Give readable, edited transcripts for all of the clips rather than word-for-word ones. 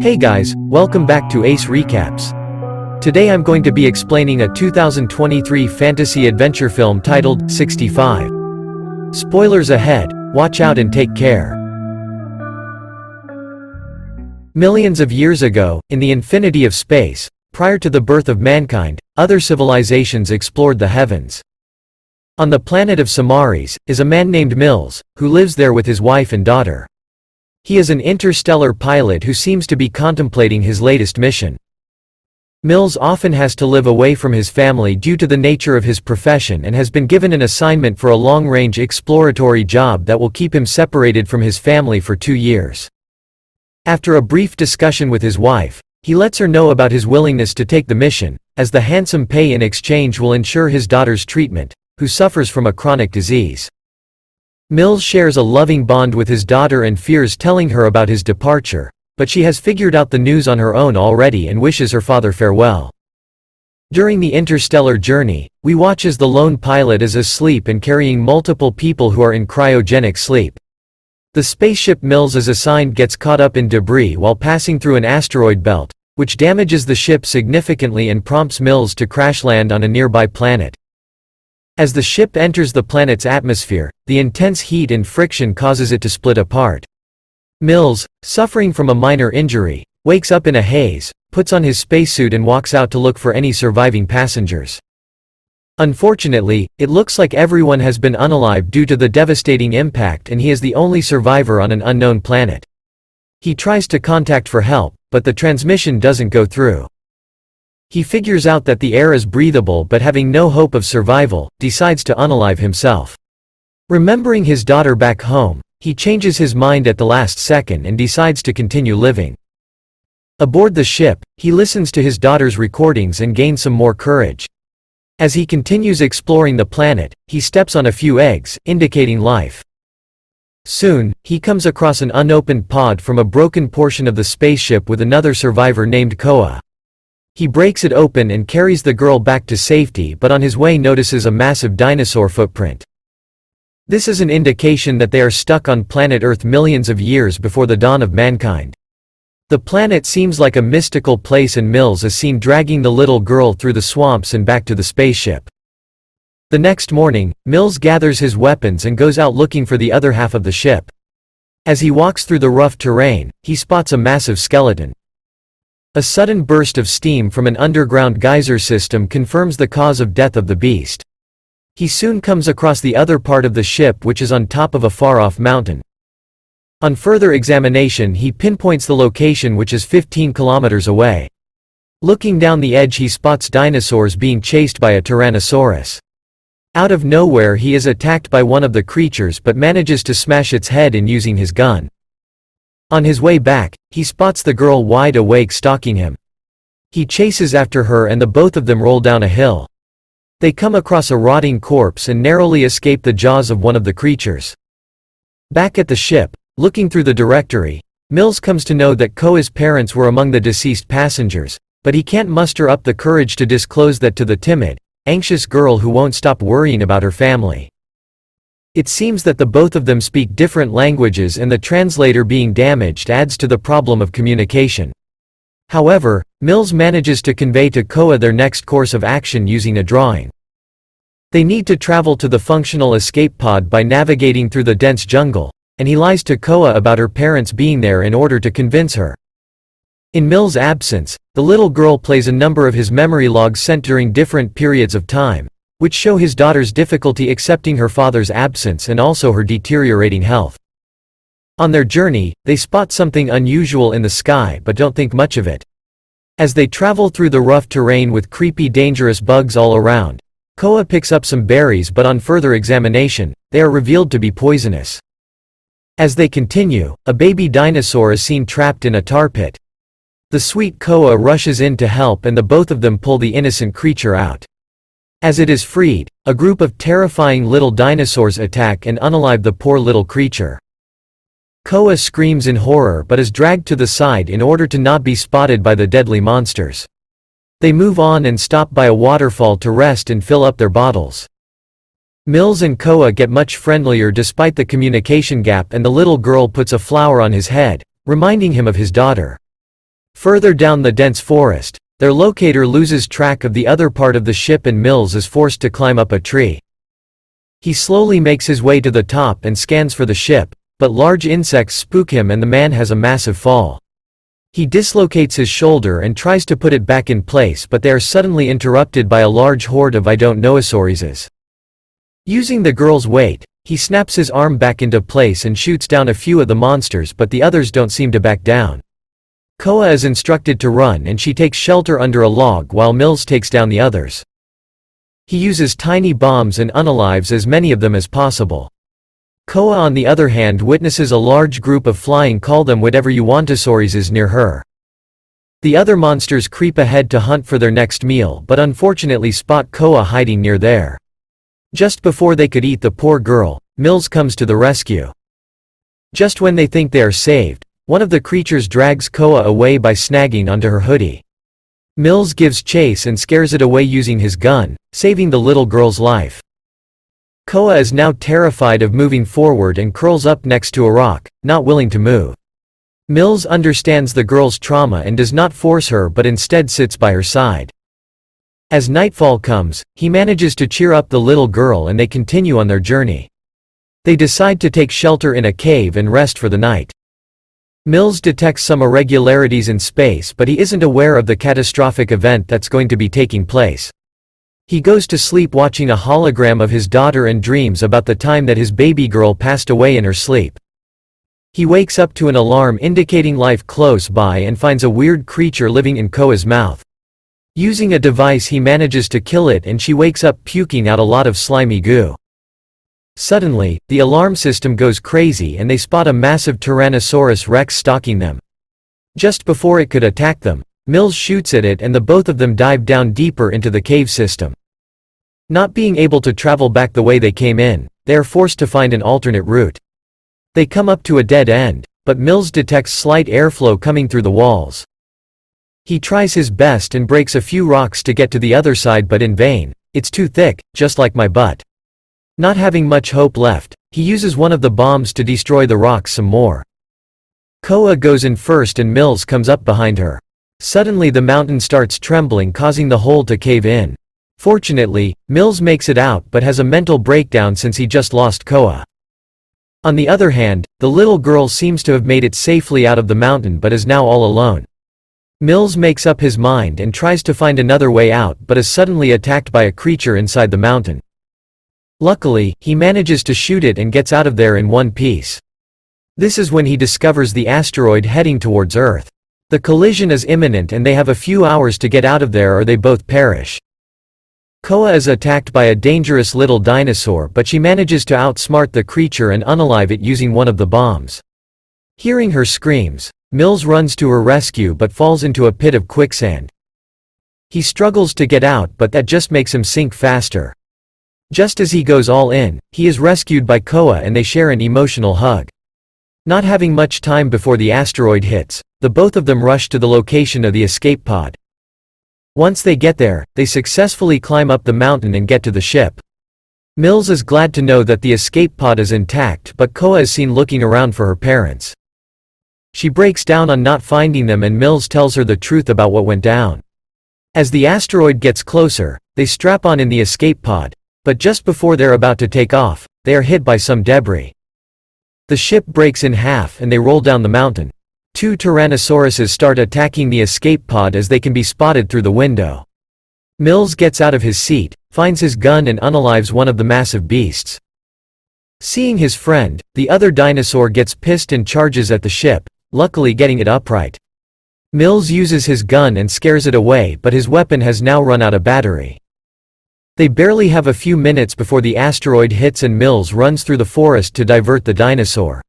Hey guys, welcome back to Ace Recaps. Today I'm going to be explaining a 2023 fantasy adventure film titled 65. Spoilers ahead, watch out and take care. Millions of years ago, in the infinity of space, prior to the birth of mankind, other civilizations explored the heavens. On the planet of Samaris, is a man named Mills, who lives there with his wife and daughter. He is an interstellar pilot who seems to be contemplating his latest mission. Mills often has to live away from his family due to the nature of his profession and has been given an assignment for a long-range exploratory job that will keep him separated from his family for 2 years. After a brief discussion with his wife, he lets her know about his willingness to take the mission, as the handsome pay in exchange will ensure his daughter's treatment, who suffers from a chronic disease. Mills shares a loving bond with his daughter and fears telling her about his departure, but she has figured out the news on her own already and wishes her father farewell. During the interstellar journey, we watch as the lone pilot is asleep and carrying multiple people who are in cryogenic sleep. The spaceship Mills is assigned gets caught up in debris while passing through an asteroid belt, which damages the ship significantly and prompts Mills to crash land on a nearby planet. As the ship enters the planet's atmosphere, the intense heat and friction causes it to split apart. Mills, suffering from a minor injury, wakes up in a haze, puts on his spacesuit and walks out to look for any surviving passengers. Unfortunately, it looks like everyone has been unalived due to the devastating impact and he is the only survivor on an unknown planet. He tries to contact for help, but the transmission doesn't go through. He figures out that the air is breathable but having no hope of survival, decides to unalive himself. Remembering his daughter back home, he changes his mind at the last second and decides to continue living. Aboard the ship, he listens to his daughter's recordings and gains some more courage. As he continues exploring the planet, he steps on a few eggs, indicating life. Soon, he comes across an unopened pod from a broken portion of the spaceship with another survivor named Koa. He breaks it open and carries the girl back to safety, but on his way notices a massive dinosaur footprint. This is an indication that they are stuck on planet Earth millions of years before the dawn of mankind. The planet seems like a mystical place and Mills is seen dragging the little girl through the swamps and back to the spaceship. The next morning, Mills gathers his weapons and goes out looking for the other half of the ship. As he walks through the rough terrain, he spots a massive skeleton. A sudden burst of steam from an underground geyser system confirms the cause of death of the beast. He soon comes across the other part of the ship, which is on top of a far-off mountain. On further examination, he pinpoints the location, which is 15 kilometers away. Looking down the edge, he spots dinosaurs being chased by a Tyrannosaurus. Out of nowhere, he is attacked by one of the creatures but manages to smash its head in using his gun. On his way back, he spots the girl wide awake stalking him. He chases after her and the both of them roll down a hill. They come across a rotting corpse and narrowly escape the jaws of one of the creatures. Back at the ship, looking through the directory, Mills comes to know that Koa's parents were among the deceased passengers, but he can't muster up the courage to disclose that to the timid, anxious girl who won't stop worrying about her family. It seems that the both of them speak different languages and the translator being damaged adds to the problem of communication. However, Mills manages to convey to Koa their next course of action using a drawing. They need to travel to the functional escape pod by navigating through the dense jungle, and he lies to Koa about her parents being there in order to convince her. In Mills' absence, the little girl plays a number of his memory logs sent during different periods of time, which show his daughter's difficulty accepting her father's absence and also her deteriorating health. On their journey, they spot something unusual in the sky but don't think much of it. As they travel through the rough terrain with creepy dangerous bugs all around, Koa picks up some berries but on further examination, they are revealed to be poisonous. As they continue, a baby dinosaur is seen trapped in a tar pit. The sweet Koa rushes in to help and the both of them pull the innocent creature out. As it is freed, a group of terrifying little dinosaurs attack and unalive the poor little creature. Koa screams in horror but is dragged to the side in order to not be spotted by the deadly monsters. They move on and stop by a waterfall to rest and fill up their bottles. Mills and Koa get much friendlier despite the communication gap and the little girl puts a flower on his head, reminding him of his daughter. Further down the dense forest, their locator loses track of the other part of the ship and Mills is forced to climb up a tree. He slowly makes his way to the top and scans for the ship, but large insects spook him and the man has a massive fall. He dislocates his shoulder and tries to put it back in place, but they are suddenly interrupted by a large horde of Dinosaurs. Using the girl's weight, he snaps his arm back into place and shoots down a few of the monsters, but the others don't seem to back down. Koa is instructed to run and she takes shelter under a log while Mills takes down the others. He uses tiny bombs and unalives as many of them as possible. Koa on the other hand witnesses a large group of flying, call them whatever you want, Dinosaurs near her. The other monsters creep ahead to hunt for their next meal but unfortunately spot Koa hiding near there. Just before they could eat the poor girl, Mills comes to the rescue. Just when they think they are saved, one of the creatures drags Koa away by snagging onto her hoodie. Mills gives chase and scares it away using his gun, saving the little girl's life. Koa is now terrified of moving forward and curls up next to a rock, not willing to move. Mills understands the girl's trauma and does not force her but instead sits by her side. As nightfall comes, he manages to cheer up the little girl and they continue on their journey. They decide to take shelter in a cave and rest for the night. Mills detects some irregularities in space but he isn't aware of the catastrophic event that's going to be taking place. He goes to sleep watching a hologram of his daughter and dreams about the time that his baby girl passed away in her sleep. He wakes up to an alarm indicating life close by and finds a weird creature living in Koa's mouth. Using a device he manages to kill it and she wakes up puking out a lot of slimy goo. Suddenly, the alarm system goes crazy and they spot a massive Tyrannosaurus Rex stalking them. Just before it could attack them, Mills shoots at it and the both of them dive down deeper into the cave system. Not being able to travel back the way they came in, they are forced to find an alternate route. They come up to a dead end, but Mills detects slight airflow coming through the walls. He tries his best and breaks a few rocks to get to the other side but in vain. It's too thick, just like my butt. Not having much hope left, he uses one of the bombs to destroy the rocks some more. Koa goes in first and Mills comes up behind her. Suddenly the mountain starts trembling, causing the hole to cave in. Fortunately, Mills makes it out but has a mental breakdown since he just lost Koa. On the other hand, the little girl seems to have made it safely out of the mountain but is now all alone. Mills makes up his mind and tries to find another way out but is suddenly attacked by a creature inside the mountain. Luckily, he manages to shoot it and gets out of there in one piece. This is when he discovers the asteroid heading towards Earth. The collision is imminent and they have a few hours to get out of there or they both perish. Koa is attacked by a dangerous little dinosaur but she manages to outsmart the creature and unalive it using one of the bombs. Hearing her screams, Mills runs to her rescue but falls into a pit of quicksand. He struggles to get out but that just makes him sink faster. Just as he goes all in, he is rescued by Koa and they share an emotional hug. Not having much time before the asteroid hits, the both of them rush to the location of the escape pod. Once they get there, they successfully climb up the mountain and get to the ship. Mills is glad to know that the escape pod is intact but Koa is seen looking around for her parents. She breaks down on not finding them and Mills tells her the truth about what went down. As the asteroid gets closer, they strap on in the escape pod, but just before they're about to take off, they are hit by some debris. The ship breaks in half and they roll down the mountain. Two Tyrannosauruses start attacking the escape pod as they can be spotted through the window. Mills gets out of his seat, finds his gun and unalives one of the massive beasts. Seeing his friend, the other dinosaur gets pissed and charges at the ship, luckily getting it upright. Mills uses his gun and scares it away but his weapon has now run out of battery. They barely have a few minutes before the asteroid hits and Mills runs through the forest to divert the dinosaur.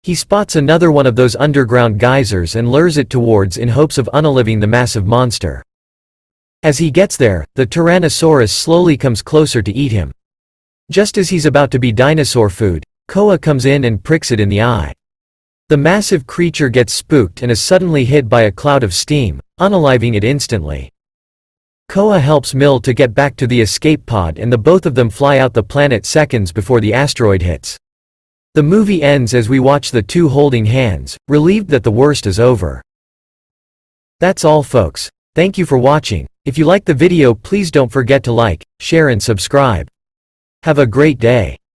He spots another one of those underground geysers and lures it towards in hopes of unaliving the massive monster. As he gets there, the Tyrannosaurus slowly comes closer to eat him. Just as he's about to be dinosaur food, Koa comes in and pricks it in the eye. The massive creature gets spooked and is suddenly hit by a cloud of steam, unaliving it instantly. Koa helps Mill to get back to the escape pod and the both of them fly out the planet seconds before the asteroid hits. The movie ends as we watch the two holding hands, relieved that the worst is over. That's all folks. Thank you for watching. If you like the video please don't forget to like, share and subscribe. Have a great day.